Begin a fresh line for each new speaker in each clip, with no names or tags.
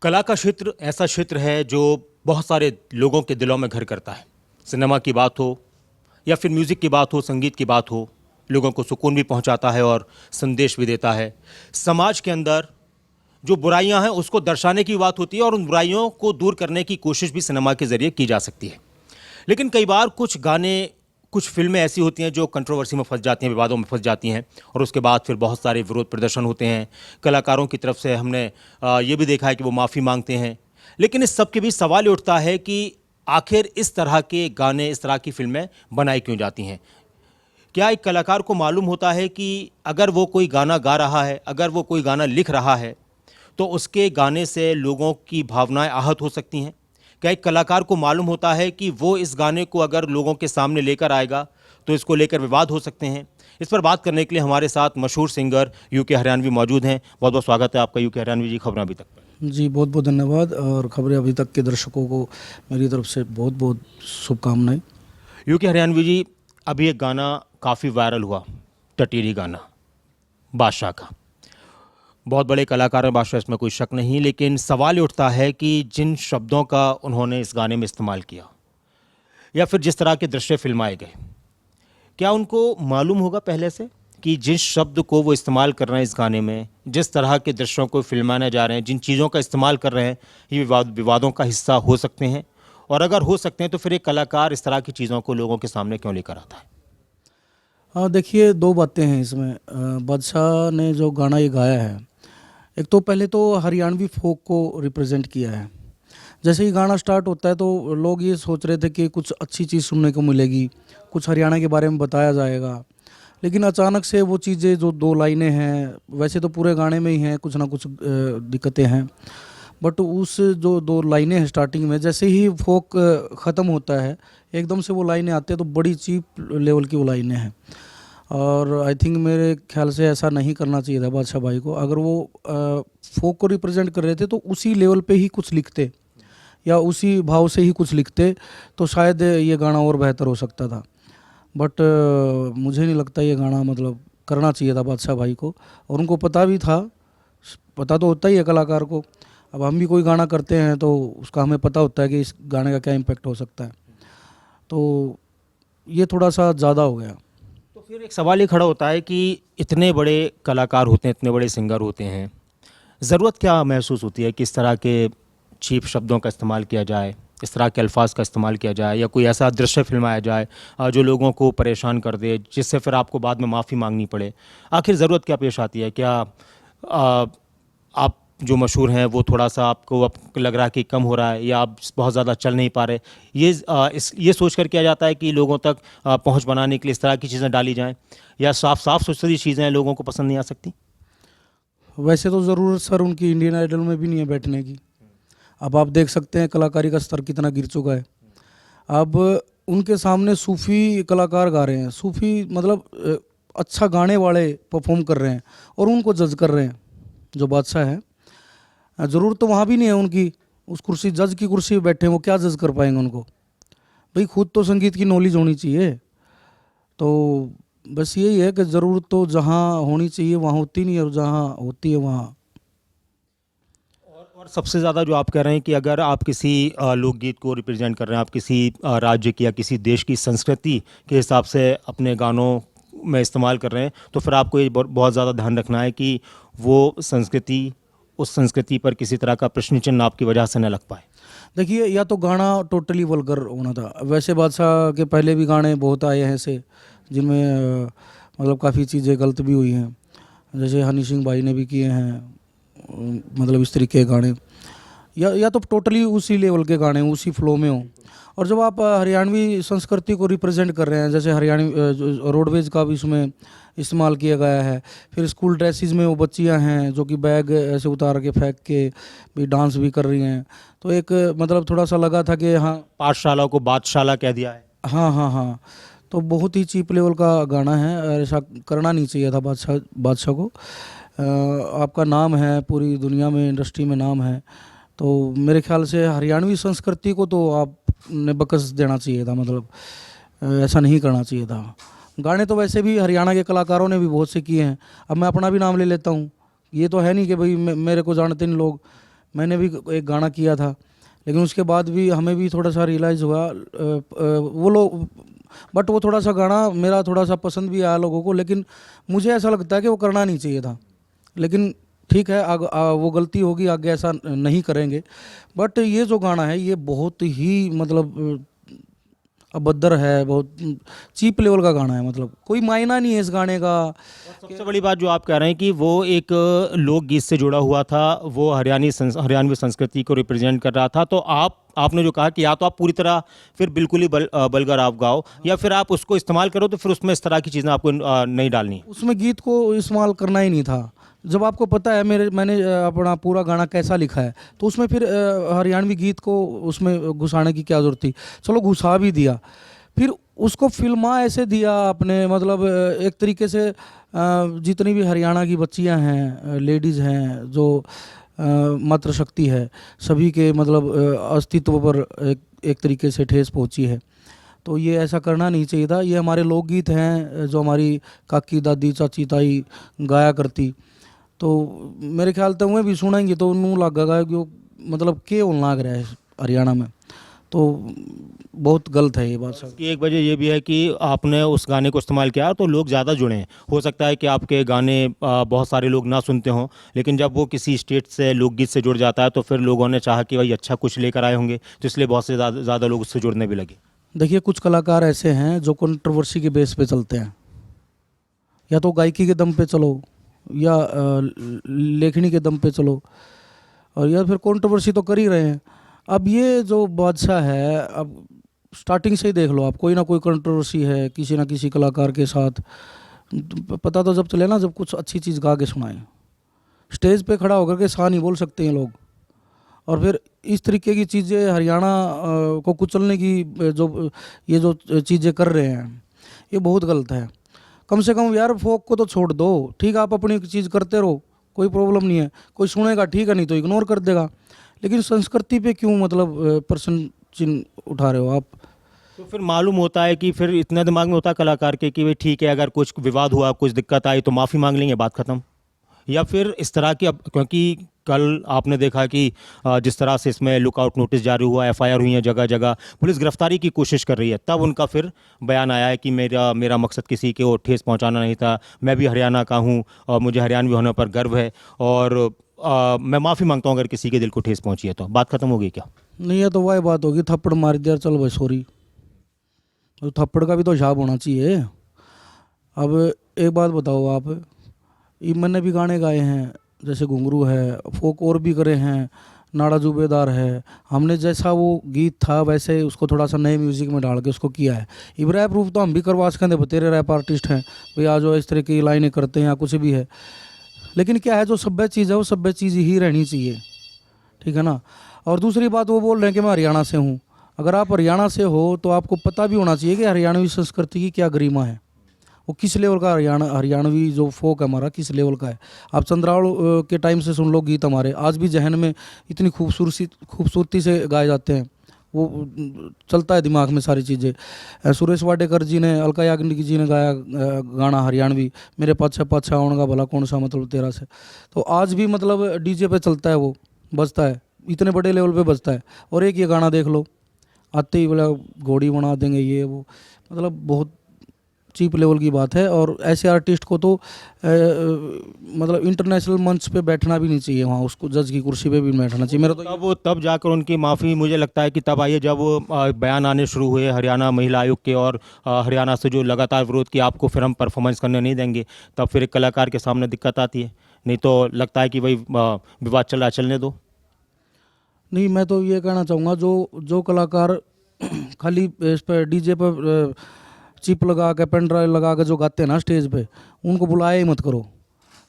कला का क्षेत्र ऐसा क्षेत्र है जो बहुत सारे लोगों के दिलों में घर करता है। सिनेमा की बात हो या फिर म्यूज़िक की बात हो, संगीत की बात हो, लोगों को सुकून भी पहुंचाता है और संदेश भी देता है। समाज के अंदर जो बुराइयां हैं उसको दर्शाने की बात होती है और उन बुराइयों को दूर करने की कोशिश भी सिनेमा के ज़रिए की जा सकती है। लेकिन कई बार कुछ गाने, कुछ फिल्में ऐसी होती हैं जो कंट्रोवर्सी में फंस जाती हैं, विवादों में फंस जाती हैं और उसके बाद फिर बहुत सारे विरोध प्रदर्शन होते हैं। कलाकारों की तरफ से हमने ये भी देखा है कि वो माफ़ी मांगते हैं। लेकिन इस सब के बीच सवाल ये उठता है कि आखिर इस तरह के गाने, इस तरह की फिल्में बनाई क्यों जाती हैं? क्या एक कलाकार को मालूम होता है कि अगर वो कोई गाना गा रहा है, अगर वो कोई गाना लिख रहा है, तो उसके गाने से लोगों की भावनाएं आहत हो सकती हैं? क्या एक कलाकार को मालूम होता है कि वो इस गाने को अगर लोगों के सामने लेकर आएगा तो इसको लेकर विवाद हो सकते हैं? इस पर बात करने के लिए हमारे साथ मशहूर सिंगर यूके हरियाणवी मौजूद हैं। बहुत बहुत स्वागत है आपका यूके हरियाणवी जी, खबरें अभी तक पर।
जी, बहुत बहुत धन्यवाद और खबरें अभी तक के दर्शकों को मेरी तरफ से बहुत बहुत शुभकामनाएं।
यूके हरियाणवी जी, अभी एक गाना काफ़ी वायरल हुआ, टटीरी गाना बादशाह का। बहुत बड़े कलाकार हैं बादशाह, इसमें कोई शक नहीं, लेकिन सवाल ये उठता है कि जिन शब्दों का उन्होंने इस गाने में इस्तेमाल किया या फिर जिस तरह के दृश्य फिल्माए गए, क्या उनको मालूम होगा पहले से कि जिस शब्द को वो इस्तेमाल कर रहे हैं इस गाने में, जिस तरह के दृश्यों को फिल्माने जा रहे हैं, जिन चीज़ों का इस्तेमाल कर रहे हैं, ये विवादों का हिस्सा हो सकते हैं? और अगर हो सकते हैं तो फिर एक कलाकार इस तरह की चीज़ों को लोगों के सामने क्यों लेकर आता है?
हाँ, देखिए दो बातें हैं इसमें। बादशाह ने जो गाना ये गाया है, एक तो पहले तो हरियाणवी फोक को रिप्रेजेंट किया है। जैसे ही गाना स्टार्ट होता है तो लोग ये सोच रहे थे कि कुछ अच्छी चीज़ सुनने को मिलेगी, कुछ हरियाणा के बारे में बताया जाएगा। लेकिन अचानक से वो चीज़ें जो दो लाइनें हैं, वैसे तो पूरे गाने में ही हैं, कुछ ना कुछ दिक्कतें हैं, बट उस जो दो लाइनें हैं स्टार्टिंग में, जैसे ही फोक ख़त्म होता है एकदम से वो लाइनें आती हैं तो बड़ी चीप लेवल की वो लाइनें हैं। और आई थिंक मेरे ख्याल से ऐसा नहीं करना चाहिए था बादशाह भाई को। अगर वो फोक को रिप्रेजेंट कर रहे थे तो उसी लेवल पे ही कुछ लिखते या उसी भाव से ही कुछ लिखते तो शायद ये गाना और बेहतर हो सकता था। बट मुझे नहीं लगता ये गाना मतलब करना चाहिए था बादशाह भाई को, और उनको पता भी था। पता तो होता ही है कलाकार को। अब हम भी कोई गाना करते हैं तो उसका हमें पता होता है कि इस गाने का क्या इम्पैक्ट हो सकता है, तो ये थोड़ा सा ज़्यादा हो गया।
तो फिर एक सवाल ये खड़ा होता है कि इतने बड़े कलाकार होते हैं, इतने बड़े सिंगर होते हैं, ज़रूरत क्या महसूस होती है कि इस तरह के चीप शब्दों का इस्तेमाल किया जाए, इस तरह के अल्फाज का इस्तेमाल किया जाए, या कोई ऐसा दृश्य फिल्माया जाए जो लोगों को परेशान कर दे, जिससे फिर आपको बाद में माफ़ी मांगनी पड़े? आखिर ज़रूरत क्या पेश आती है? क्या आप जो मशहूर हैं वो थोड़ा सा आपको अब लग रहा है कि कम हो रहा है, या आप बहुत ज़्यादा चल नहीं पा रहे, ये सोच कर किया जाता है कि लोगों तक पहुंच बनाने के लिए इस तरह की चीज़ें डाली जाएं, या साफ सुथरी चीज़ें लोगों को पसंद नहीं आ सकती?
वैसे तो ज़रूरत सर उनकी इंडियन आइडल में भी नहीं है बैठने की। अब आप देख सकते हैं कलाकारी का स्तर कितना गिर चुका है। अब उनके सामने सूफ़ी कलाकार गा रहे हैं, सूफ़ी मतलब अच्छा गाने वाले परफॉर्म कर रहे हैं और उनको जज कर रहे हैं जो बादशाह है। ज़रूरत तो वहाँ भी नहीं है उनकी, उस कुर्सी जज की कुर्सी पे बैठे हैं, वो क्या जज कर पाएंगे उनको? भाई खुद तो संगीत की नॉलेज होनी चाहिए। तो बस यही है कि ज़रूरत तो जहाँ होनी चाहिए वहाँ होती नहीं है, और जहाँ होती है वहाँ।
और सबसे ज़्यादा जो आप कह रहे हैं कि अगर आप किसी लोकगीत को रिप्रेजेंट कर रहे हैं, आप किसी राज्य की या किसी देश की संस्कृति के हिसाब से अपने गानों में इस्तेमाल कर रहे हैं, तो फिर आपको ये बहुत ज़्यादा ध्यान रखना है कि वो संस्कृति, उस संस्कृति पर किसी तरह का प्रश्न चिन्ह आपकी वजह से न लग पाए।
देखिए, या तो गाना टोटली वल्गर होना था। वैसे बादशाह के पहले भी गाने बहुत आए हैं ऐसे जिनमें मतलब काफ़ी चीज़ें गलत भी हुई हैं। जैसे हनी सिंह भाई ने भी किए हैं मतलब इस तरीके के गाने। या तो टोटली उसी लेवल के गाने उसी फ्लो में हों। और जब आप हरियाणवी संस्कृति को रिप्रेजेंट कर रहे हैं, जैसे हरियाणवी रोडवेज का भी इसमें इस्तेमाल किया गया है। फिर स्कूल ड्रेसेस में वो बच्चियां हैं जो कि बैग ऐसे उतार के फेंक के भी डांस भी कर रही हैं, तो एक मतलब थोड़ा सा लगा था कि हाँ
पाठशाला को बादशाला कह दिया है।
हाँ हाँ हाँ, तो बहुत ही चीप लेवल का गाना है और ऐसा करना नहीं चाहिए था बादशाह को। आपका नाम है पूरी दुनिया में, इंडस्ट्री में नाम है, तो मेरे ख्याल से हरियाणवी संस्कृति को तो आपने बकस देना चाहिए था, मतलब ऐसा नहीं करना चाहिए था। गाने तो वैसे भी हरियाणा के कलाकारों ने भी बहुत से किए हैं। अब मैं अपना भी नाम ले लेता हूँ, ये तो है नहीं कि भाई मेरे को जानते नहीं लोग। मैंने भी एक गाना किया था, लेकिन उसके बाद भी हमें भी थोड़ा सा रियलाइज़ हुआ वो लोग, बट वो थोड़ा सा गाना मेरा थोड़ा सा पसंद भी आया लोगों को, लेकिन मुझे ऐसा लगता है कि वो करना नहीं चाहिए था। लेकिन ठीक है, वो गलती होगी, आगे ऐसा नहीं करेंगे। बट ये जो गाना है ये बहुत ही मतलब अभद्र है, बहुत चीप लेवल का गाना है, मतलब कोई मायना नहीं है इस गाने का।
सबसे बड़ी बात जो आप कह रहे हैं कि वो एक लोकगीत से जुड़ा हुआ था, वो हरियाणवी संस्कृति को रिप्रेजेंट कर रहा था, तो आपने जो कहा कि या तो आप पूरी तरह फिर बिल्कुल ही बलगर आप गाओ, या फिर आप उसको इस्तेमाल करो तो फिर उसमें इस तरह की चीज़ें आपको नहीं डालनी।
उसमें गीत को इस्तेमाल करना ही नहीं था। जब आपको पता है मैंने अपना पूरा गाना कैसा लिखा है, तो उसमें फिर हरियाणवी गीत को उसमें घुसाने की क्या ज़रूरत थी। चलो घुसा भी दिया, फिर उसको फिल्मा ऐसे दिया आपने, मतलब एक तरीके से जितनी भी हरियाणा की बच्चियां हैं, लेडीज़ हैं, जो मातृशक्ति है, सभी के मतलब अस्तित्व पर एक तरीके से ठेस पहुंची है। तो ये ऐसा करना नहीं चाहिए था। ये हमारे लोकगीत हैं जो हमारी काकी दादी चाची ताई गाया करती, तो मेरे ख्याल तक वह भी सुनेंगे तो उन्होंने लगेगा कि वो मतलब के लाग रहा है हरियाणा में, तो बहुत गलत है ये बात सब।
कि एक वजह ये भी है कि आपने उस गाने को इस्तेमाल किया तो लोग ज़्यादा जुड़े हैं। हो सकता है कि आपके गाने बहुत सारे लोग ना सुनते हों, लेकिन जब वो किसी स्टेट से लोकगीत से जुड़ जाता है तो फिर लोगों ने चाहा कि भाई अच्छा कुछ लेकर आए होंगे, तो इसलिए बहुत से ज़्यादा लोग उससे जुड़ने भी लगे।
देखिए, कुछ कलाकार ऐसे हैं जो कंट्रोवर्सी के बेस पे चलते हैं, या तो गायकी के दम पे चलो, या लेखनी के दम पे चलो, और या फिर कंट्रोवर्सी तो कर ही रहे हैं। अब ये जो बादशाह है, अब स्टार्टिंग से ही देख लो आप, कोई ना कोई कंट्रोवर्सी है किसी ना किसी कलाकार के साथ। पता तो जब चले ना, जब कुछ अच्छी चीज़ गा के सुनाए, स्टेज पे खड़ा होकर के सा नहीं बोल सकते हैं लोग। और फिर इस तरीके की चीज़ें हरियाणा को कुचलने की जो ये जो चीज़ें कर रहे हैं, ये बहुत गलत है। कम से कम यार फोक को तो छोड़ दो, ठीक है, आप अपनी चीज़ करते रहो, कोई प्रॉब्लम नहीं है, कोई सुनेगा ठीक है, नहीं तो इग्नोर कर देगा। लेकिन संस्कृति पे क्यों मतलब प्रश्न चिन्ह उठा रहे हो आप?
तो फिर मालूम होता है कि फिर इतना दिमाग में होता है कलाकार के कि भाई ठीक है, अगर कुछ विवाद हुआ, कुछ दिक्कत आई तो माफ़ी मांग लेंगे, बात ख़त्म। या फिर इस तरह की, अब क्योंकि कल आपने देखा कि जिस तरह से इसमें लुकआउट नोटिस जारी हुआ, एफआईआर हुई है जगह जगह, पुलिस गिरफ्तारी की कोशिश कर रही है, तब उनका फिर बयान आया है कि मेरा मकसद किसी को ठेस पहुंचाना नहीं था, मैं भी हरियाणा का हूं और मुझे हरियाणवी होने पर गर्व है, और मैं माफ़ी मांगता हूं अगर किसी के दिल को ठेस पहुंची है। तो बात खत्म हो गई क्या?
नहीं, है तो वही बात होगी, थप्पड़ मार दिया, चल भाई सॉरी, तो थप्पड़ का भी तो हिसाब होना चाहिए। अब एक बात बताओ आप, ये मैंने भी गाने गाए हैं, जैसे घुंघरू है, फोक और भी करे हैं, नाड़ा जुबेदार है, हमने जैसा वो गीत था वैसे उसको थोड़ा सा नए म्यूज़िक में डाल के उसको किया है। इब रैप रूप तो हम भी करवा सकें, बतेरे रैप आर्टिस्ट हैं भाई, आज वो इस तरह की लाइनें करते हैं या कुछ भी है, लेकिन क्या है, जो सभ्य चीज़ है वो सभ्य चीज़ ही रहनी चाहिए, ठीक है ना। और दूसरी बात, वो बोल रहे हैं कि मैं हरियाणा से हूँ। अगर आप हरियाणा से हो तो आपको पता भी होना चाहिए कि हरियाणवी संस्कृति की क्या गरिमा है, वो किस लेवल का हरियाणवी जो फोक है हमारा किस लेवल का है। आप चंद्रावल के टाइम से सुन लो गीत, हमारे आज भी जहन में इतनी खूबसूरती से गाए जाते हैं, वो चलता है दिमाग में सारी चीज़ें। सुरेश वाडेकर जी ने, अलका याग्निक जी ने गाया गाना हरियाणवी, मेरे पाछा पाछा आने का भला कौन सा मतलब तेरा से, तो आज भी मतलब डीजे पे चलता है, वो बजता है, इतने बड़े लेवल पे बजता है। और एक ये गाना देख लो, आते ही बोला घोड़ी बना देंगे ये वो, मतलब बहुत चीप लेवल की बात है। और ऐसे आर्टिस्ट को तो मतलब इंटरनेशनल मंच पे बैठना भी नहीं चाहिए, वहाँ उसको जज की कुर्सी पे भी बैठना चाहिए मेरा तो।
तब जाकर उनकी माफ़ी मुझे लगता है कि तब आई है जब बयान आने शुरू हुए हरियाणा महिला आयोग के, और हरियाणा से जो लगातार विरोध किया आपको फिर हम परफॉर्मेंस करने नहीं देंगे, तब फिर एक कलाकार के सामने दिक्कत आती है। नहीं तो लगता है कि भाई विवाद चल रहा है, चलने दो।
नहीं, मैं तो ये कहना चाहूँगा, जो कलाकार खाली इस पर डीजे पर चिप लगा के, पेन ड्राइव लगा के जो गाते हैं ना स्टेज पे, उनको बुलाया ही मत करो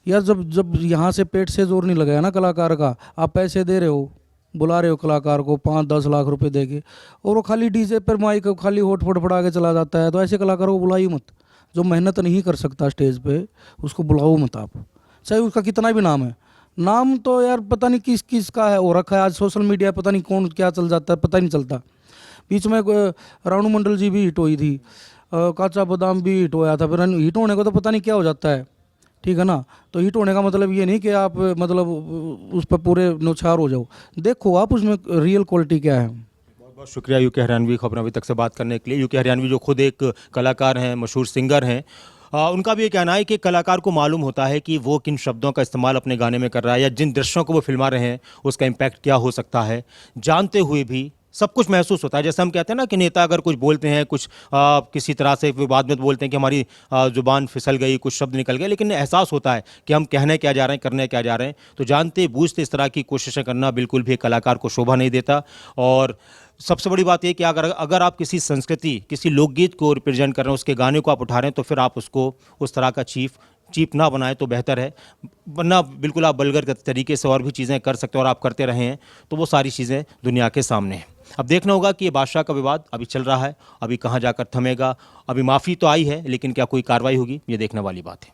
यार। जब जब यहाँ से पेट से जोर नहीं लगाया ना कलाकार का, आप पैसे दे रहे हो, बुला रहे हो कलाकार को 5-10 लाख रुपए दे के, और वो खाली डीजे पर माइक खाली होठ फड़फड़ा के चला जाता है, तो ऐसे कलाकारों को बुलाइए मत। जो मेहनत नहीं कर सकता स्टेज पे, उसको बुलाओ मत आप, चाहे उसका कितना भी नाम है। नाम तो यार पता नहीं किस किस का है हो रखा है, आज सोशल मीडिया पता नहीं कौन क्या चल जाता है, पता ही नहीं चलता। बीच में रानू मंडल जी भी हिट हुई थी, काचा बादाम भी हिट होया था, फिर हिट होने को तो पता नहीं क्या हो जाता है, ठीक है ना। तो हिट होने का मतलब ये नहीं कि आप मतलब उस पर पूरे न्यौछावर हो जाओ, देखो आप उसमें रियल क्वालिटी क्या है।
बहुत बहुत शुक्रिया यूके हरियाणवी खबरें अभी तक से बात करने के लिए। यूके हरियाणवी जो खुद एक कलाकार हैं, मशहूर सिंगर हैं, उनका भी ये कहना है कि कलाकार को मालूम होता है कि वो किन शब्दों का इस्तेमाल अपने गाने में कर रहा है या जिन दृश्यों को वो फिल्मा रहे हैं उसका इम्पैक्ट क्या हो सकता है, जानते हुए भी सब कुछ महसूस होता है। जैसे हम कहते हैं ना कि नेता अगर कुछ बोलते हैं, कुछ किसी तरह से विवाद में बोलते हैं कि हमारी जुबान फिसल गई, कुछ शब्द निकल गए, लेकिन एहसास होता है कि हम कहने क्या जा रहे हैं, करने क्या जा रहे हैं। तो जानते बूझते इस तरह की कोशिशें करना बिल्कुल भी एक कलाकार को शोभा नहीं देता। और सबसे बड़ी बात यह कि अगर अगर आप किसी संस्कृति, किसी लोकगीत को रिप्रेजेंट कर रहे हैं, उसके गाने को आप उठा रहे हैं, तो फिर आप उसको उस तरह का चीप ना बनाएं तो बेहतर है। वरना बिल्कुल आप बल्गर तरीके से और भी चीज़ें कर सकते हैं और आप करते रहे हैं तो वो सारी चीज़ें दुनिया के सामने हैं। अब देखना होगा कि ये बादशाह का विवाद अभी चल रहा है, अभी कहाँ जाकर थमेगा। अभी माफ़ी तो आई है, लेकिन क्या कोई कार्रवाई होगी, ये देखने वाली बात है।